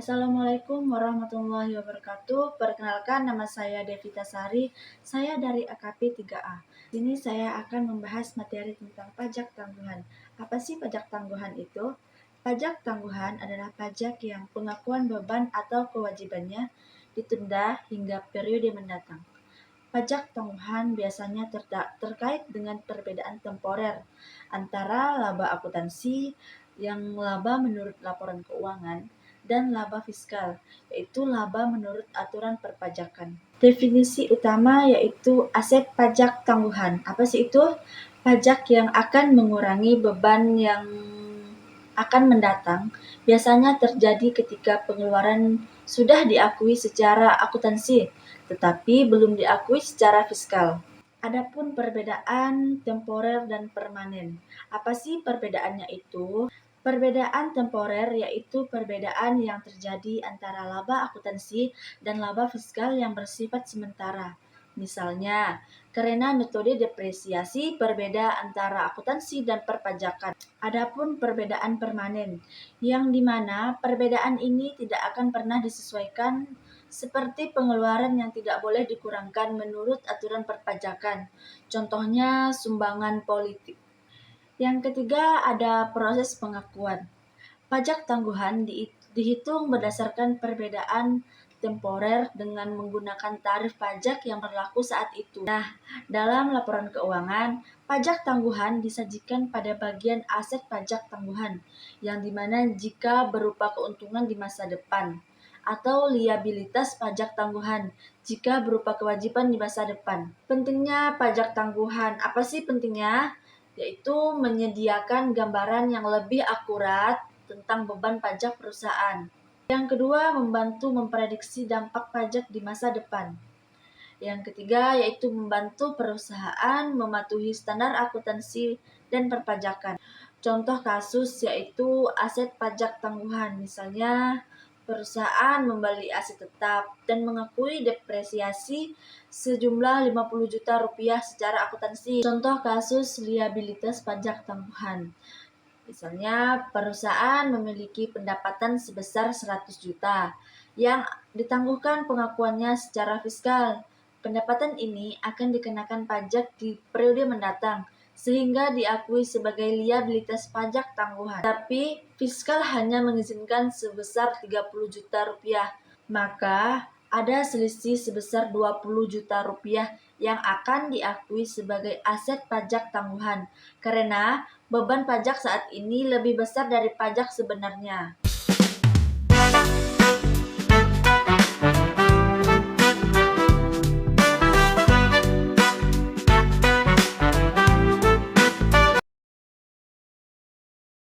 Assalamualaikum warahmatullahi wabarakatuh. Perkenalkan, nama saya Devita Sari. Saya dari AKP 3A. Di sini saya akan membahas materi tentang pajak tangguhan. Apa sih pajak tangguhan itu? Pajak tangguhan adalah pajak yang pengakuan beban atau kewajibannya ditunda hingga periode mendatang. Pajak tangguhan biasanya terkait dengan perbedaan temporer antara laba akuntansi yang laba menurut laporan keuangan dan laba fiskal, yaitu laba menurut aturan perpajakan. Definisi utama yaitu aset pajak tangguhan. Apa sih itu? Pajak yang akan mengurangi beban yang akan mendatang biasanya terjadi ketika pengeluaran sudah diakui secara akuntansi, tetapi belum diakui secara fiskal. Adapun perbedaan temporer dan permanen. Apa sih perbedaannya itu? Perbedaan temporer yaitu perbedaan yang terjadi antara laba akuntansi dan laba fiskal yang bersifat sementara. Misalnya, karena metode depresiasi berbeda antara akuntansi dan perpajakan. Adapun perbedaan permanen, yang dimana perbedaan ini tidak akan pernah disesuaikan seperti pengeluaran yang tidak boleh dikurangkan menurut aturan perpajakan. Contohnya sumbangan politik. Yang ketiga ada proses pengakuan. Pajak tangguhan dihitung berdasarkan perbedaan temporer dengan menggunakan tarif pajak yang berlaku saat itu. Nah, dalam laporan keuangan, pajak tangguhan disajikan pada bagian aset pajak tangguhan, yang dimana jika berupa keuntungan di masa depan, atau liabilitas pajak tangguhan jika berupa kewajiban di masa depan. Pentingnya pajak tangguhan, apa sih pentingnya? Yaitu menyediakan gambaran yang lebih akurat tentang beban pajak perusahaan. Yang kedua, membantu memprediksi dampak pajak di masa depan. Yang ketiga, yaitu membantu perusahaan mematuhi standar akuntansi dan perpajakan. Contoh kasus yaitu aset pajak tangguhan, misalnya perusahaan membeli aset tetap dan mengakui depresiasi sejumlah 50 juta rupiah secara akuntansi. Contoh kasus liabilitas pajak tangguhan. Misalnya perusahaan memiliki pendapatan sebesar 100 juta yang ditangguhkan pengakuannya secara fiskal. Pendapatan ini akan dikenakan pajak di periode mendatang sehingga diakui sebagai liabilitas pajak tangguhan. Tapi fiskal hanya mengizinkan sebesar 30 juta rupiah. Maka ada selisih sebesar 20 juta rupiah yang akan diakui sebagai aset pajak tangguhan karena beban pajak saat ini lebih besar dari pajak sebenarnya.